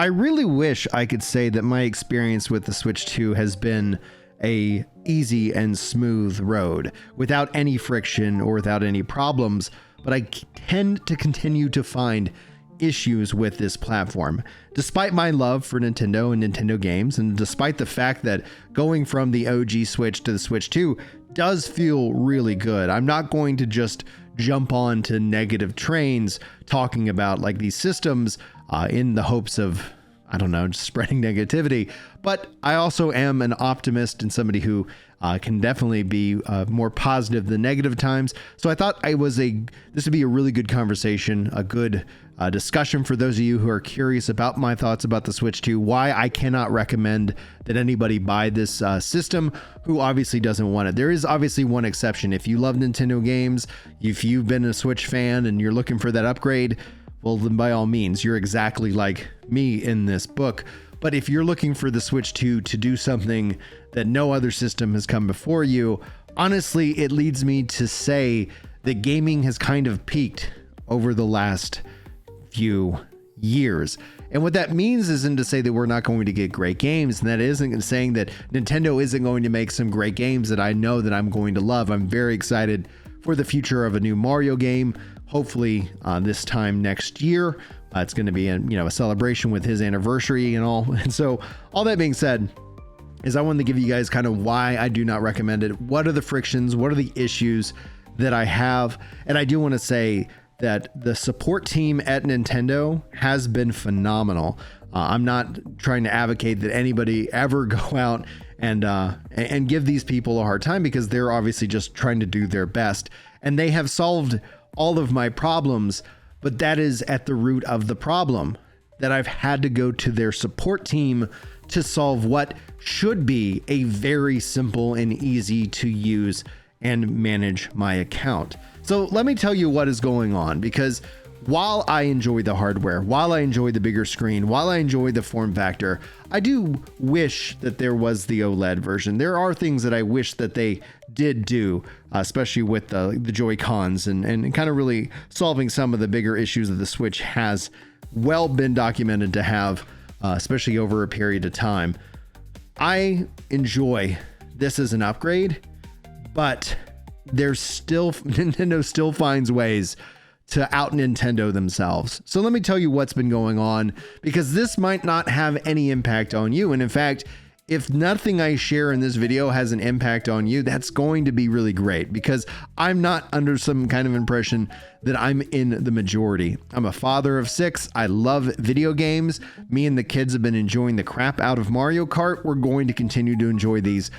I really wish I could say that my experience with the Switch 2 has been a easy and smooth road without any friction or without any problems, but I tend to continue to find issues with this platform. Despite my love for Nintendo and Nintendo games, and despite the fact that going from the OG Switch to the Switch 2 does feel really good, I'm not going to just jump on to negative trains talking about like these systems in the hopes of, I don't know, just spreading negativity. But I also am an optimist and somebody who can definitely be more positive than negative times. So I thought this would be a really good conversation, a good discussion for those of you who are curious about my thoughts about the Switch 2, why I cannot recommend that anybody buy this system who obviously doesn't want it. There is obviously one exception. If you love Nintendo games, if you've been a Switch fan and you're looking for that upgrade, well, then by all means, you're exactly like me in this book. But if you're looking for the Switch 2 to do something that no other system has come before you, honestly, it leads me to say that gaming has kind of peaked over the last few years. And what that means isn't to say that we're not going to get great games, and that isn't saying that Nintendo isn't going to make some great games that I know that I'm going to love. I'm very excited for the future of a new Mario game. Hopefully this time next year. It's going to be a celebration with his anniversary and all. And so all that being said is I wanted to give you guys kind of why I do not recommend it. What are the frictions? What are the issues that I have? And I do want to say that the support team at Nintendo has been phenomenal. I'm not trying to advocate that anybody ever go out and give these people a hard time, because they're obviously just trying to do their best. And they have solved all of my problems, but that is at the root of the problem, that I've had to go to their support team to solve what should be a very simple and easy to use and manage my account. So let me tell you what is going on, because while I enjoy the hardware, while I enjoy the bigger screen, while I enjoy the form factor, I do wish that there was the OLED version. There are things that I wish that they did do, especially with the Joy-Cons and kind of really solving some of the bigger issues that the Switch has well been documented to have, especially over a period of time. I enjoy this as an upgrade, but Nintendo still finds ways to out Nintendo themselves. So let me tell you what's been going on, because this might not have any impact on you. And in fact, if nothing I share in this video has an impact on you, that's going to be really great, because I'm not under some kind of impression that I'm in the majority. I'm a father of 6. I love video games. Me and the kids have been enjoying the crap out of Mario Kart. We're going to continue to enjoy these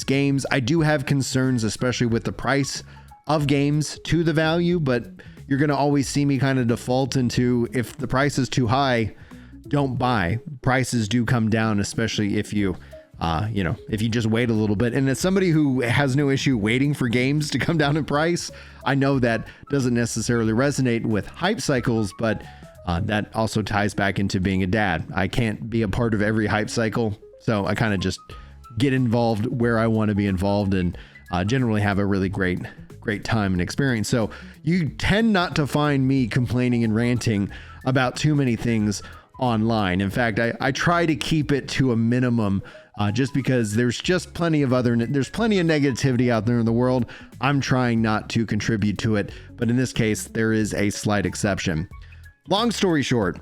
games. I do have concerns, especially with the price of games to the value, but you're going to always see me kind of default into, if the price is too high, don't buy. Prices do come down, especially if you just wait a little bit. And as somebody who has no issue waiting for games to come down in price, I know that doesn't necessarily resonate with hype cycles, but that also ties back into being a dad. I can't be a part of every hype cycle, so I kind of just get involved where I want to be involved, and generally have a really great time and experience. So you tend not to find me complaining and ranting about too many things online. In fact, I try to keep it to a minimum, just because there's plenty of negativity out there in the world. I'm trying not to contribute to it, but in this case, there is a slight exception. Long story short,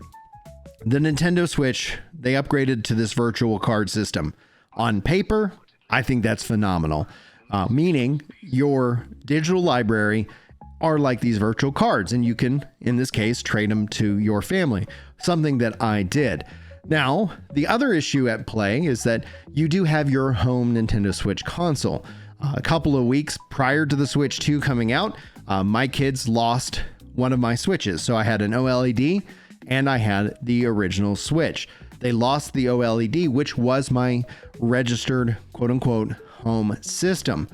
the Nintendo Switch, they upgraded to this virtual card system. On paper, I think that's phenomenal. Meaning your digital library are like these virtual cards, and you can, in this case, trade them to your family, something that I did. Now, the other issue at play is that you do have your home Nintendo Switch console. A couple of weeks prior to the Switch 2 coming out, my kids lost one of my Switches. So I had an OLED and I had the original Switch. They lost the OLED, which was my registered, quote unquote, home system.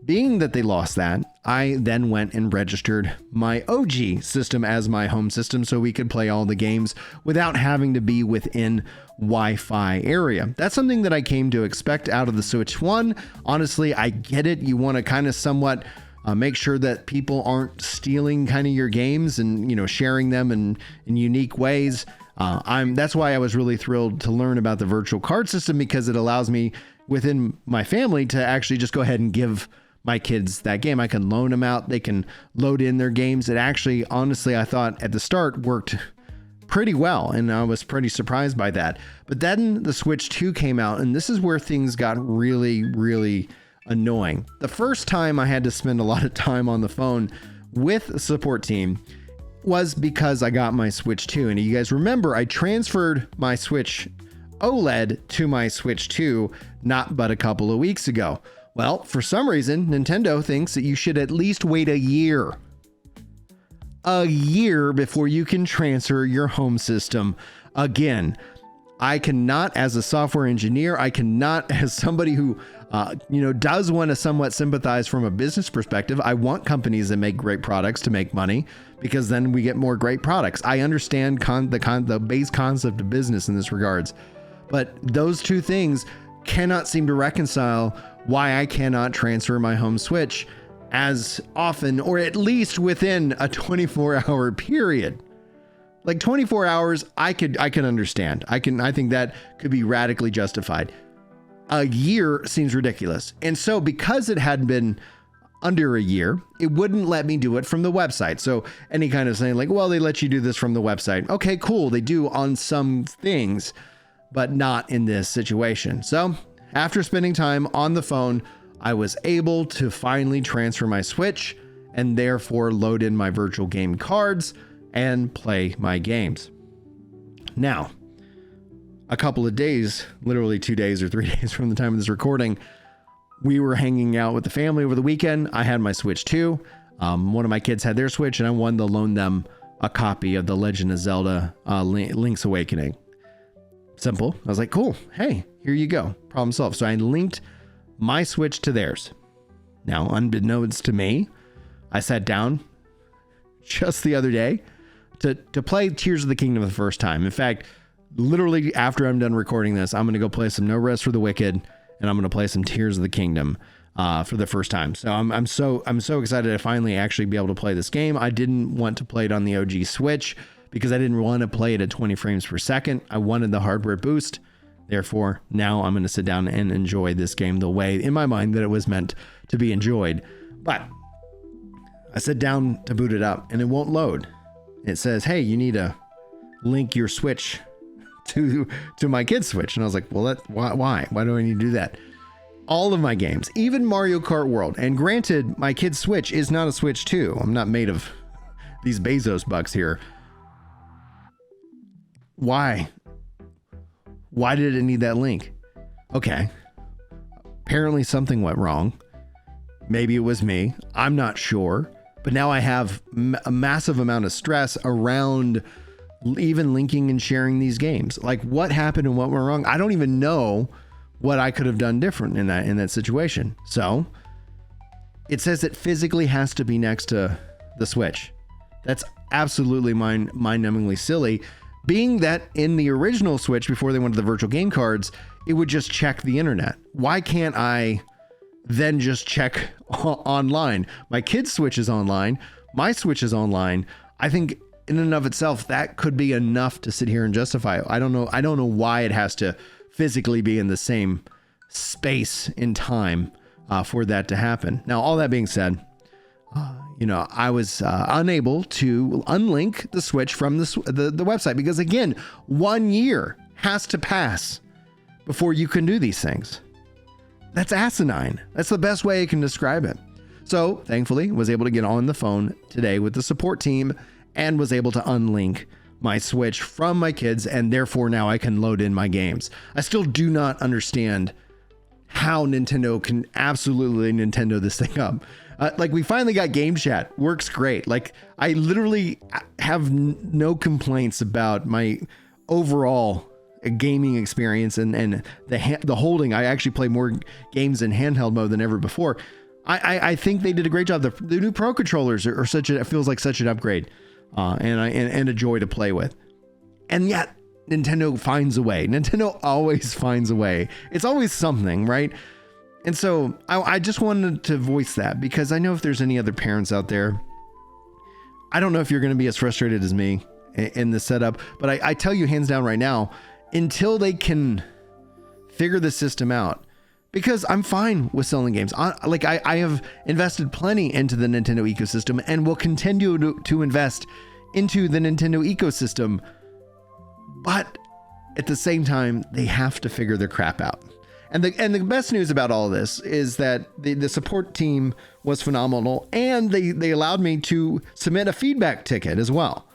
Being that they lost that, I then went and registered my OG system as my home system so we could play all the games without having to be within Wi-Fi area. That's something that I came to expect out of the Switch 1. Honestly, I get it. You want to kind of somewhat make sure that people aren't stealing kind of your games and, sharing them in unique ways. That's why I was really thrilled to learn about the virtual card system, because it allows me within my family to actually just go ahead and give my kids that game. I can loan them out. They can load in their games. It actually, honestly, I thought at the start worked pretty well, and I was pretty surprised by that. But then the Switch 2 came out, and this is where things got really, really annoying. The first time I had to spend a lot of time on the phone with the support team was because I got my Switch 2. And you guys remember, I transferred my Switch OLED to my Switch 2 not but a couple of weeks ago. Well, for some reason, Nintendo thinks that you should at least wait a year before you can transfer your home system again. I cannot, as a software engineer, I cannot, as somebody who, does want to somewhat sympathize from a business perspective. I want companies that make great products to make money, because then we get more great products. I understand the base concept of business in this regards, but those two things cannot seem to reconcile why I cannot transfer my home Switch as often, or at least within a 24-hour period. Like 24 hours, I can understand. I think that could be radically justified. A year seems ridiculous. And so because it had been under a year, it wouldn't let me do it from the website. So any kind of saying like, well, they let you do this from the website. Okay, cool. They do on some things, but not in this situation. So after spending time on the phone, I was able to finally transfer my Switch and therefore load in my virtual game cards and play my games. Now, a couple of days, literally 2 days or 3 days from the time of this recording, we were hanging out with the family over the weekend. I had my Switch 2. One of my kids had their Switch, and I wanted to loan them a copy of The Legend of Zelda Link's Awakening. Simple. I was like, cool. Hey, here you go. Problem solved. So I linked my Switch to theirs. Now, unbeknownst to me, I sat down just the other day to play Tears of the Kingdom for the first time. In fact, literally after I'm done recording this, I'm going to go play some No Rest for the Wicked, and I'm going to play some Tears of the Kingdom for the first time. So I'm so excited to finally actually be able to play this game. I didn't want to play it on the OG Switch because I didn't want to play it at 20 frames per second. I wanted the hardware boost. Therefore, now I'm going to sit down and enjoy this game the way, in my mind, that it was meant to be enjoyed. But I sit down to boot it up, and it won't load. It says, hey, you need to link your Switch to my kid's Switch. And I was like, well, why do I need to do that? All of my games, even Mario Kart World, and granted, my kid's Switch is not a Switch 2. I'm not made of these Bezos bucks here. Why? Why did it need that link? Okay. Apparently something went wrong. Maybe it was me. I'm not sure. But now I have a massive amount of stress around even linking and sharing these games. Like, what happened and what went wrong? I don't even know what I could have done different in that situation. So it says it physically has to be next to the Switch. That's absolutely mind-numbingly silly. Being that in the original Switch, before they went to the virtual game cards, it would just check the internet. Why can't I then just check online? My kid's Switch is online. My Switch is online. I think in and of itself, that could be enough to sit here and justify it. I don't know why it has to physically be in the same space in time for that to happen. Now, all that being said, I was unable to unlink the Switch from the website because, again, 1 year has to pass before you can do these things. That's asinine. That's the best way I can describe it. So thankfully, was able to get on the phone today with the support team and was able to unlink my Switch from my kids, and therefore now I can load in my games. I still do not understand how Nintendo can absolutely Nintendo this thing up. Like, we finally got game chat. Works great. Like, I literally have no complaints about my overall gaming experience and the holding. I actually play more games in handheld mode than ever before. I think they did a great job. The new Pro controllers are it feels like such an upgrade, and a joy to play with. And yet Nintendo finds a way. Nintendo always finds a way. It's always something, right? And so I just wanted to voice that, because I know if there's any other parents out there, I don't know if you're going to be as frustrated as me in the setup. But I tell you hands down right now, until they can figure the system out, because I'm fine with selling games. I have invested plenty into the Nintendo ecosystem and will continue to invest into the Nintendo ecosystem. But at the same time, they have to figure their crap out. And the best news about all of this is that the support team was phenomenal, and they allowed me to submit a feedback ticket as well.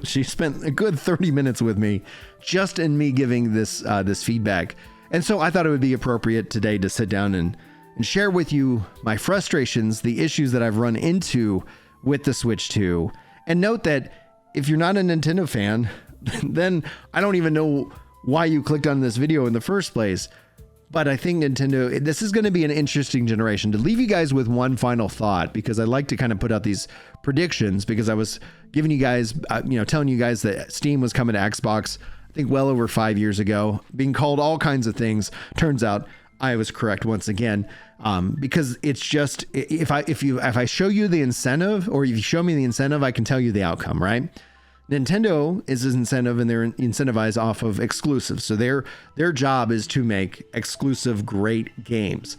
She spent a good 30 minutes with me just in me giving this feedback. And so I thought it would be appropriate today to sit down and share with you my frustrations, the issues that I've run into with the Switch 2. And note that if you're not a Nintendo fan, then I don't even know why you clicked on this video in the first place. But I think Nintendo, this is going to be an interesting generation. To leave you guys with one final thought, because I like to kind of put out these predictions, because I was giving you guys, telling you guys that Steam was coming to Xbox, I think well over 5 years ago, being called all kinds of things. Turns out I was correct once again, because it's just, if I show you the incentive, or if you show me the incentive, I can tell you the outcome, right? Nintendo is an incentive, and they're incentivized off of exclusives. So their job is to make exclusive great games.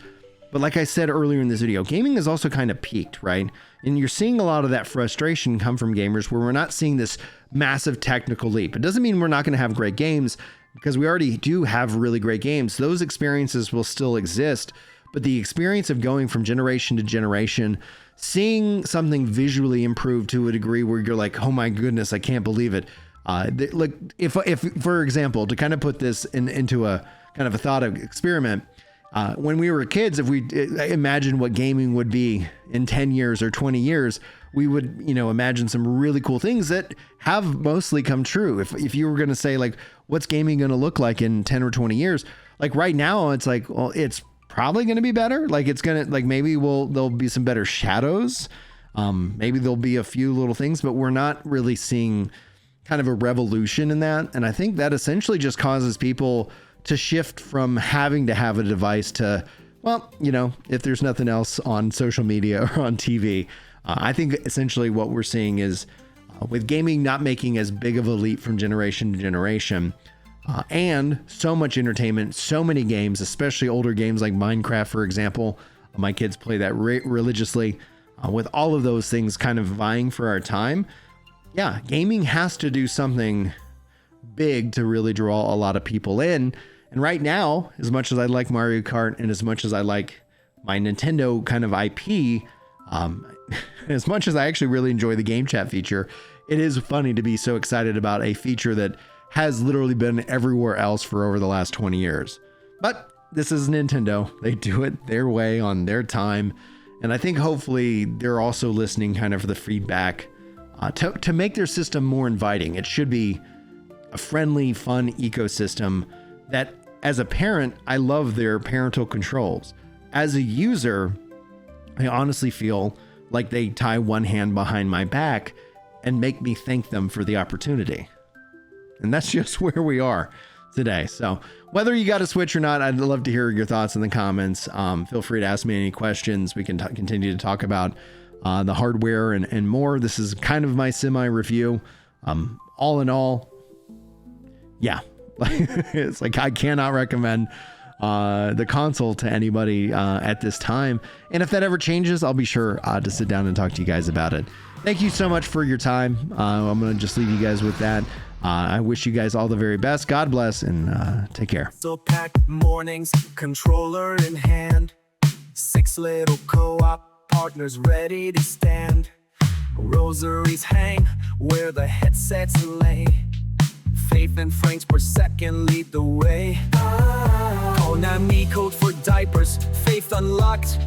But like I said earlier in this video, gaming is also kind of peaked, right? And you're seeing a lot of that frustration come from gamers where we're not seeing this massive technical leap. It doesn't mean we're not going to have great games, because we already do have really great games. Those experiences will still exist, but the experience of going from generation to generation, seeing something visually improve to a degree where you're like, oh my goodness, I can't believe it. Like if for example, to kind of put this into a kind of a thought experiment, when we were kids, if we imagine what gaming would be in 10 years or 20 years, we would, imagine some really cool things that have mostly come true. If you were going to say, like, what's gaming going to look like in 10 or 20 years? Like right now, it's like, well, it's probably going to be better. Like it's going to, like, maybe there'll be some better shadows. Maybe there'll be a few little things, but we're not really seeing kind of a revolution in that. And I think that essentially just causes people to shift from having to have a device to, well, if there's nothing else on social media or on TV. I think essentially what we're seeing is with gaming not making as big of a leap from generation to generation, and so much entertainment, so many games, especially older games like Minecraft, for example. My kids play that religiously. With all of those things kind of vying for our time, yeah, gaming has to do something big to really draw a lot of people in. And right now, as much as I like Mario Kart and as much as I like my Nintendo kind of IP, as much as I actually really enjoy the game chat feature, it is funny to be so excited about a feature that has literally been everywhere else for over the last 20 years. But this is Nintendo. They do it their way on their time. And I think hopefully they're also listening kind of for the feedback to make their system more inviting. It should be a friendly, fun ecosystem that, as a parent, I love their parental controls. As a user, I honestly feel like they tie one hand behind my back and make me thank them for the opportunity. And that's just where we are today. So whether you got a Switch or not, I'd love to hear your thoughts in the comments. Feel free to ask me any questions. We can continue to talk about the hardware and more. This is kind of my semi-review. All in all, yeah, it's like I cannot recommend the console to anybody at this time. And if that ever changes, I'll be sure to sit down and talk to you guys about it. Thank you so much for your time. I'm going to just leave you guys with that. I wish you guys all the very best. God bless, and take care. So packed mornings, controller in hand, 6 little co-op partners ready to stand. Rosaries hang where the headsets lay. Faith and frames per second lead the way. Konami code for diapers, faith unlocked.